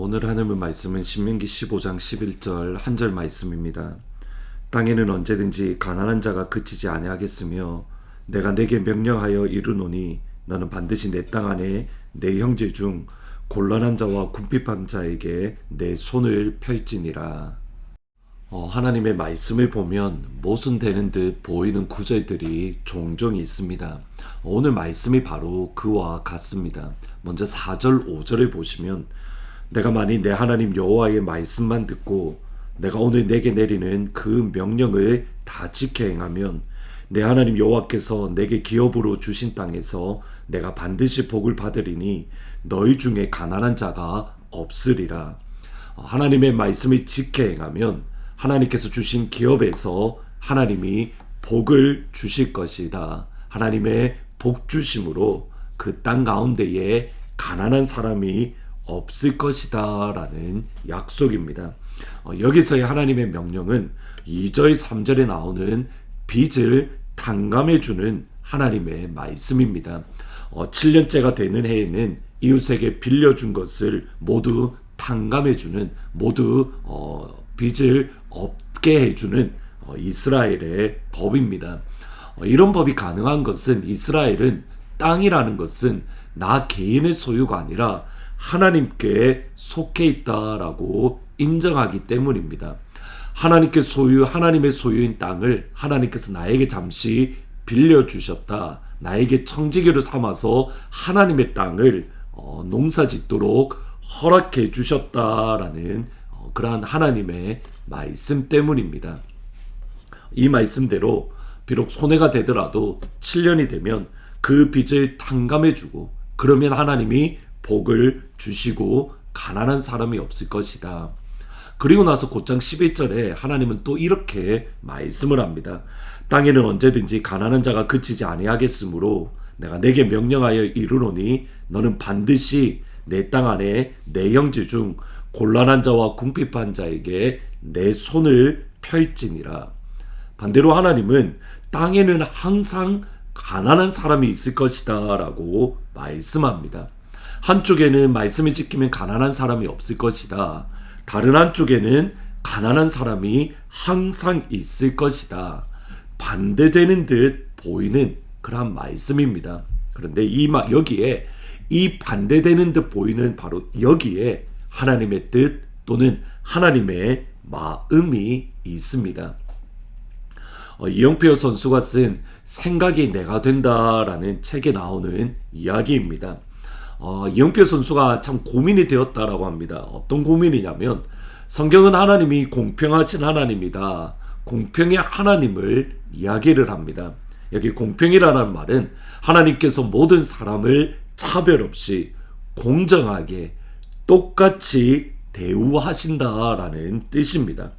오늘 하나님의 말씀은 신명기 15장 11절 한 절 말씀입니다. 땅에는 언제든지 가난한 자가 그치지 아니하겠으며 내가 내게 명령하여 이르노니 너는 반드시 내 땅 안에 내 형제 중 곤란한 자와 궁핍한 자에게 내 손을 펼지니라. 하나님의 말씀을 보면 모순되는 듯 보이는 구절들이 종종 있습니다. 오늘 말씀이 바로 그와 같습니다. 먼저 4절 5절을 보시면 내가 만일 내 하나님 여호와의 말씀만 듣고 내가 오늘 내게 내리는 그 명령을 다 지켜 행하면 내 하나님 여호와께서 내게 기업으로 주신 땅에서 내가 반드시 복을 받으리니 너희 중에 가난한 자가 없으리라. 하나님의 말씀을 지켜 행하면 하나님께서 주신 기업에서 하나님이 복을 주실 것이다. 하나님의 복 주심으로 그 땅 가운데에 가난한 사람이 없을 것이다 라는 약속입니다. 여기서의 하나님의 명령은 2절 3절에 나오는 빚을 탕감해 주는 하나님의 말씀입니다. 7년째가 되는 해에는 이웃에게 빌려준 것을 모두 탕감해 주는, 모두 빚을 없게 해주는 이스라엘의 법입니다. 이런 법이 가능한 것은 이스라엘은 땅이라는 것은 나 개인의 소유가 아니라 하나님께 속해 있다라고 인정하기 때문입니다. 하나님의 소유인 땅을 하나님께서 나에게 잠시 빌려주셨다. 나에게 청지기로 삼아서 하나님의 땅을 농사 짓도록 허락해 주셨다라는 그러한 하나님의 말씀 때문입니다. 이 말씀대로 비록 손해가 되더라도 7년이 되면 그 빚을 탕감해 주고 그러면 하나님이 복을 주시고 가난한 사람이 없을 것이다. 그리고 나서 곧장 11절에 하나님은 또 이렇게 말씀을 합니다. 땅에는 언제든지 가난한 자가 그치지 아니하겠으므로 내가 내게 명령하여 이르노니 너는 반드시 내 땅 안에 내 형제 중 곤란한 자와 궁핍한 자에게 내 손을 펼지니라. 반대로 하나님은 땅에는 항상 가난한 사람이 있을 것이다 라고 말씀합니다. 한쪽에는 말씀을 지키면 가난한 사람이 없을 것이다. 다른 한쪽에는 가난한 사람이 항상 있을 것이다. 반대되는 듯 보이는 그런 말씀입니다. 그런데 여기에 이 반대되는 듯 보이는 바로 여기에 하나님의 뜻 또는 하나님의 마음이 있습니다. 이영표 선수가 쓴 생각이 내가 된다라는 책에 나오는 이야기입니다. 이영표 선수가 참 고민이 되었다라고 합니다. 어떤 고민이냐면 성경은 하나님이 공평하신 하나님이다. 공평의 하나님을 이야기를 합니다. 여기 공평이라는 말은 하나님께서 모든 사람을 차별 없이 공정하게 똑같이 대우하신다라는 뜻입니다.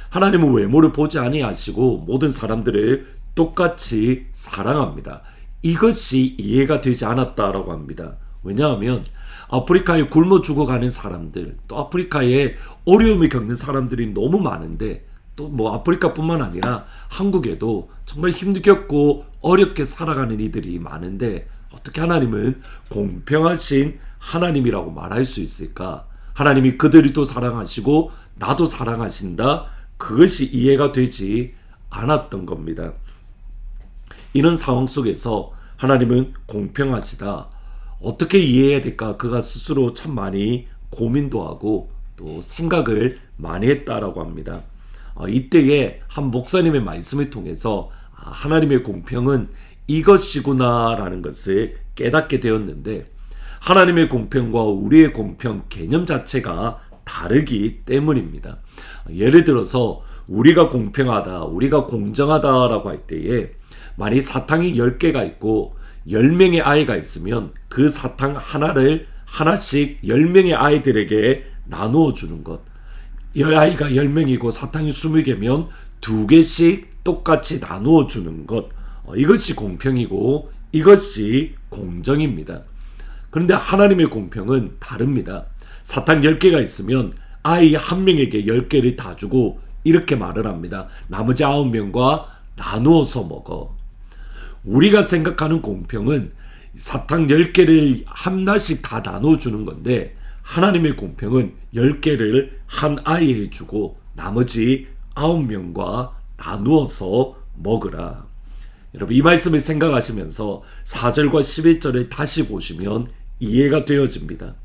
하나님은 외모를 보지 아니하시고 모든 사람들을 똑같이 사랑합니다. 이것이 이해가 되지 않았다라고 합니다. 왜냐하면 아프리카에 굶어 죽어가는 사람들, 또 아프리카에 어려움을 겪는 사람들이 너무 많은데 또 아프리카뿐만 아니라 한국에도 정말 힘들고 어렵게 살아가는 이들이 많은데 어떻게 하나님은 공평하신 하나님이라고 말할 수 있을까? 하나님이 그들도 사랑하시고 나도 사랑하신다. 그것이 이해가 되지 않았던 겁니다. 이런 상황 속에서 하나님은 공평하시다. 어떻게 이해해야 될까? 그가 스스로 참 많이 고민도 하고 또 생각을 많이 했다라고 합니다. 이때에 한 목사님의 말씀을 통해서 하나님의 공평은 이것이구나 라는 것을 깨닫게 되었는데 하나님의 공평과 우리의 공평 개념 자체가 다르기 때문입니다. 예를 들어서 우리가 공평하다, 우리가 공정하다라고 할 때에 만약 사탕이 10개가 있고 10명의 아이가 있으면 그 사탕 하나씩 10명의 아이들에게 나누어 주는 것. 아이가 10명이고 사탕이 20개면 2개씩 똑같이 나누어 주는 것. 이것이 공평이고 이것이 공정입니다. 그런데 하나님의 공평은 다릅니다. 사탕 10개가 있으면 아이 한 명에게 10개를 다 주고 이렇게 말을 합니다. 나머지 9명과 나누어서 먹어. 우리가 생각하는 공평은 사탕 10개를 하나씩 다 나눠주는 건데 하나님의 공평은 10개를 한 아이에 주고 나머지 9명과 나누어서 먹으라. 여러분, 이 말씀을 생각하시면서 4절과 11절을 다시 보시면 이해가 되어집니다.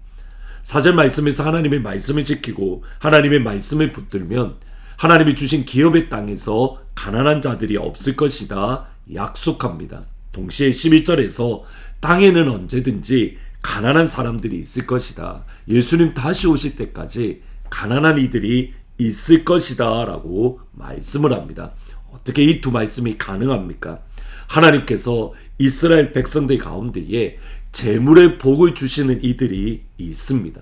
4절 말씀에서 하나님의 말씀을 지키고 하나님의 말씀을 붙들면 하나님이 주신 기업의 땅에서 가난한 자들이 없을 것이다 약속합니다. 동시에 11절에서 땅에는 언제든지 가난한 사람들이 있을 것이다. 예수님 다시 오실 때까지 가난한 이들이 있을 것이다 라고 말씀을 합니다. 어떻게 이 두 말씀이 가능합니까? 하나님께서 이스라엘 백성들 가운데에 재물의 복을 주시는 이들이 있습니다.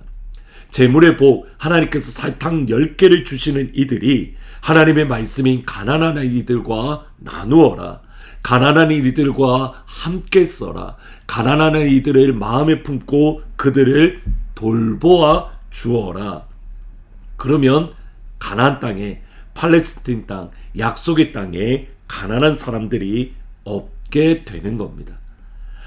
재물의 복, 하나님께서 사탕 10개를 주시는 이들이 하나님의 말씀인 가난한 이들과 나누어라. 가난한 이들과 함께 써라. 가난한 이들을 마음에 품고 그들을 돌보아 주어라. 그러면 가나안 땅에, 팔레스틴 땅, 약속의 땅에 가난한 사람들이 없게 되는 겁니다.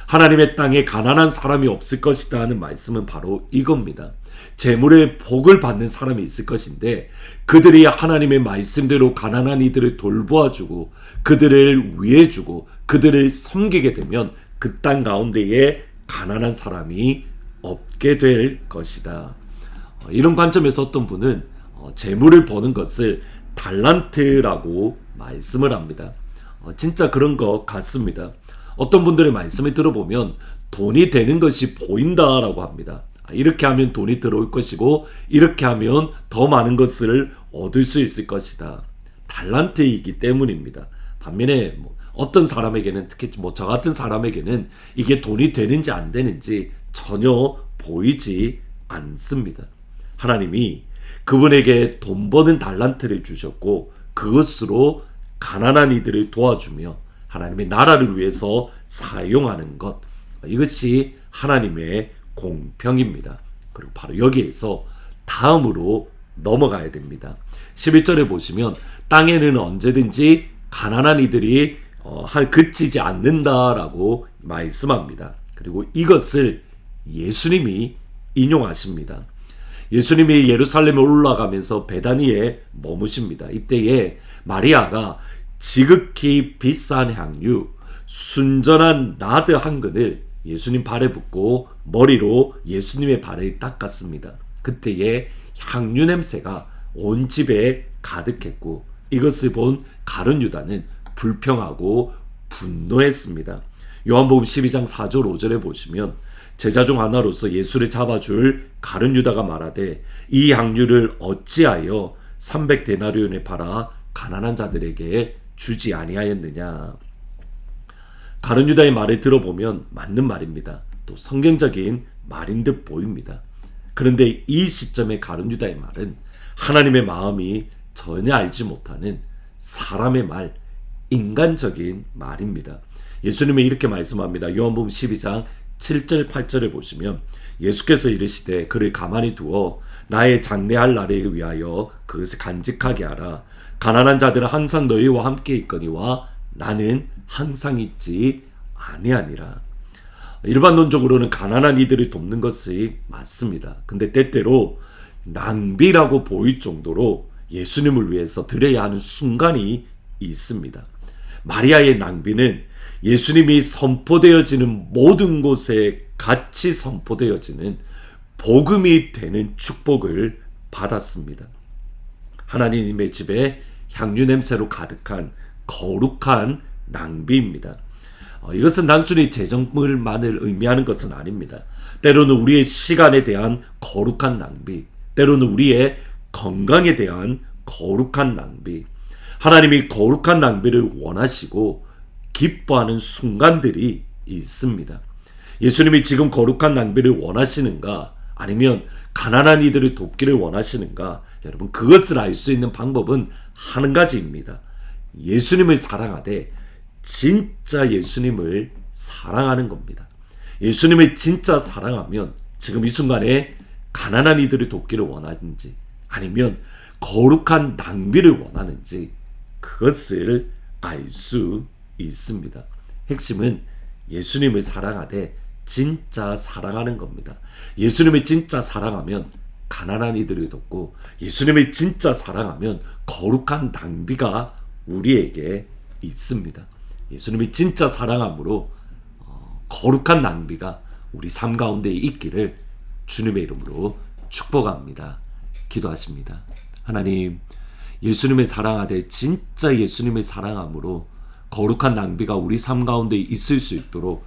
하나님의 땅에 가난한 사람이 없을 것이다 하는 말씀은 바로 이겁니다. 재물의 복을 받는 사람이 있을 것인데 그들이 하나님의 말씀대로 가난한 이들을 돌보아주고 그들을 위해주고 그들을 섬기게 되면 그 땅 가운데에 가난한 사람이 없게 될 것이다. 이런 관점에서 어떤 분은 재물을 버는 것을 달란트라고 말씀을 합니다. 진짜 그런 것 같습니다. 어떤 분들의 말씀을 들어보면 돈이 되는 것이 보인다라고 합니다. 이렇게 하면 돈이 들어올 것이고 이렇게 하면 더 많은 것을 얻을 수 있을 것이다. 달란트이기 때문입니다. 반면에 어떤 사람에게는, 특히 저 같은 사람에게는 이게 돈이 되는지 안 되는지 전혀 보이지 않습니다. 하나님이 그분에게 돈 버는 달란트를 주셨고 그것으로 가난한 이들을 도와주며 하나님의 나라를 위해서 사용하는 것, 이것이 하나님의 공평입니다. 그리고 바로 여기에서 다음으로 넘어가야 됩니다. 11절에 보시면 땅에는 언제든지 가난한 이들이 그치지 않는다라고 말씀합니다. 그리고 이것을 예수님이 인용하십니다. 예수님이 예루살렘에 올라가면서 베다니에 머무십니다. 이때에 마리아가 지극히 비싼 향유, 순전한 나드 한 근을 예수님 발에 붓고 머리로 예수님의 발을 닦았습니다. 그때에 향유 냄새가 온 집에 가득했고 이것을 본 가룟 유다는 불평하고 분노했습니다. 요한복음 12장 4절 5절에 보시면 제자 중 하나로서 예수를 잡아줄 가룟 유다가 말하되 이 향유를 어찌하여 300데나리온에 팔아 가난한 자들에게 주지 아니하였느냐. 가룟 유다의 말을 들어보면 맞는 말입니다. 또 성경적인 말인 듯 보입니다. 그런데 이 시점의 가룟 유다의 말은 하나님의 마음이 전혀 알지 못하는 사람의 말, 인간적인 말입니다. 예수님이 이렇게 말씀합니다. 요한복음 12장 7절 8절을 보시면 예수께서 이르시되 그를 가만히 두어 나의 장래할 날에 위하여 그것을 간직하게 하라. 가난한 자들은 항상 너희와 함께 있거니와 나는 항상 있지 아니하니라. 일반론적으로는 가난한 이들을 돕는 것이 맞습니다. 근데 때때로 낭비라고 보일 정도로 예수님을 위해서 드려야 하는 순간이 있습니다. 마리아의 낭비는 예수님이 선포되어지는 모든 곳에 같이 선포되어지는 복음이 되는 축복을 받았습니다. 하나님의 집에 향유 냄새로 가득한 거룩한 낭비입니다. 이것은 단순히 재정물만을 의미하는 것은 아닙니다. 때로는 우리의 시간에 대한 거룩한 낭비, 때로는 우리의 건강에 대한 거룩한 낭비. 하나님이 거룩한 낭비를 원하시고 기뻐하는 순간들이 있습니다. 예수님이 지금 거룩한 낭비를 원하시는가, 아니면 가난한 이들을 돕기를 원하시는가? 여러분, 그것을 알 수 있는 방법은 한 가지입니다. 예수님을 사랑하되 진짜 예수님을 사랑하는 겁니다. 예수님을 진짜 사랑하면 지금 이 순간에 가난한 이들을 돕기를 원하는지 아니면 거룩한 낭비를 원하는지 그것을 알 수 있습니다. 핵심은 예수님을 사랑하되 진짜 사랑하는 겁니다. 예수님을 진짜 사랑하면 가난한 이들을 돕고, 예수님을 진짜 사랑하면 거룩한 낭비가 우리에게 있습니다. 예수님을 진짜 사랑함으로 거룩한 낭비가 우리 삶 가운데 있기를 주님의 이름으로 축복합니다. 기도하십니다. 하나님, 예수님을 사랑하되 진짜 예수님을 사랑함으로 거룩한 낭비가 우리 삶 가운데 있을 수 있도록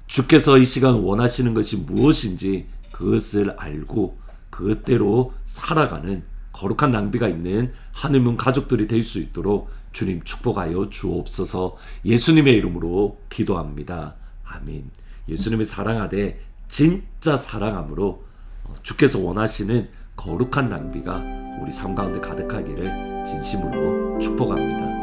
주께서 이 시간 원하시는 것이 무엇인지 그것을 알고 그것대로 살아가는 거룩한 낭비가 있는 하늘문 가족들이 될 수 있도록 주님 축복하여 주옵소서. 예수님의 이름으로 기도합니다. 아멘. 예수님을 사랑하되 진짜 사랑함으로 주께서 원하시는 거룩한 낭비가 우리 삶 가운데 가득하기를 진심으로 축복합니다.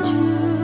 주소서.